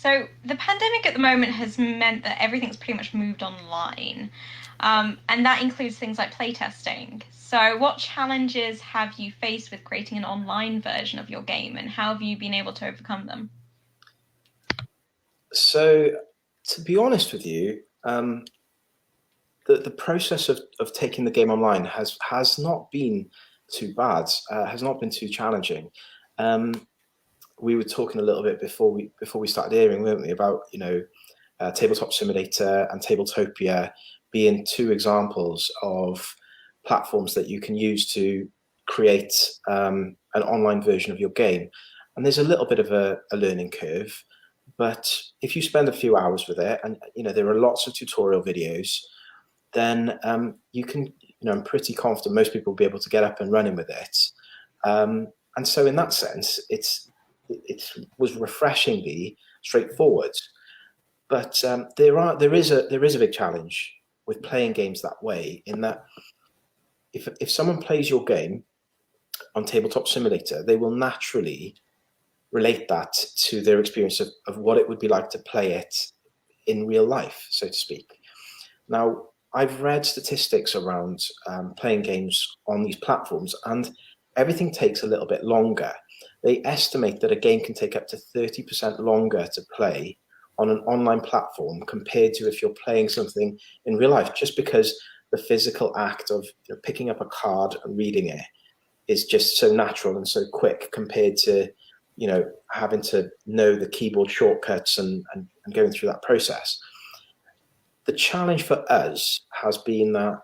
So the pandemic at the moment has meant that everything's pretty much moved online, and that includes things like playtesting. So what challenges have you faced with creating an online version of your game, and how have you been able to overcome them? So, to be honest with you, the process of taking the game online has not been too bad, has not been too challenging. Um, we were talking a little bit before we started airing, weren't we, about Tabletop Simulator and Tabletopia being two examples of platforms that you can use to create an online version of your game. And there's a little bit of a learning curve, but if you spend a few hours with it, and there are lots of tutorial videos, then you can, I'm pretty confident most people will be able to get up and running with it. And so in that sense, it was refreshingly straightforward. But there is a big challenge with playing games that way, in that if someone plays your game on Tabletop Simulator, they will naturally relate that to their experience of what it would be like to play it in real life, so to speak. Now, I've read statistics around playing games on these platforms, and everything takes a little bit longer. They estimate that a game can take up to 30% longer to play on an online platform compared to if you're playing something in real life, just because the physical act of picking up a card and reading it is just so natural and so quick, compared to having to know the keyboard shortcuts and going through that process. The challenge for us has been that,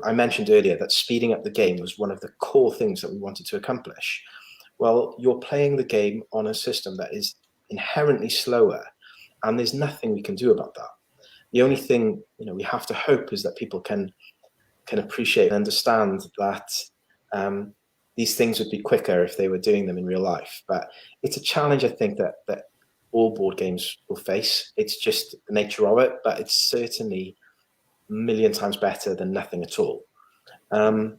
I mentioned earlier that speeding up the game was one of the core things that we wanted to accomplish. Well, you're playing the game on a system that is inherently slower, and there's nothing we can do about that. The only thing, we have to hope is that people can appreciate and understand that these things would be quicker if they were doing them in real life. But it's a challenge, I think, that all board games will face. It's just the nature of it, but it's certainly a million times better than nothing at all. And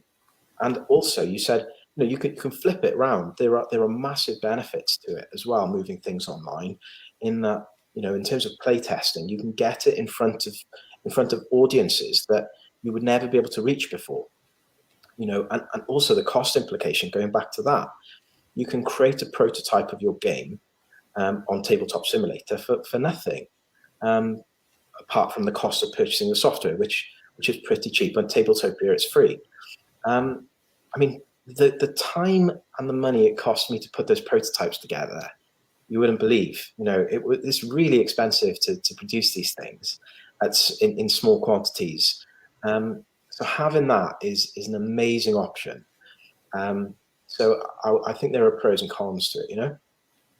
also, you said, you can flip it around. There are massive benefits to it as well, moving things online, in that, in terms of playtesting, you can get it in front of audiences that you would never be able to reach before. And also the cost implication, going back to that, you can create a prototype of your game on Tabletop Simulator for nothing, apart from the cost of purchasing the software, which is pretty cheap. On Tabletopia, it's free. I mean, the time and the money it cost me to put those prototypes together, you wouldn't believe. It's really expensive to produce these things in small quantities. So having that is an amazing option. So I think there are pros and cons to it,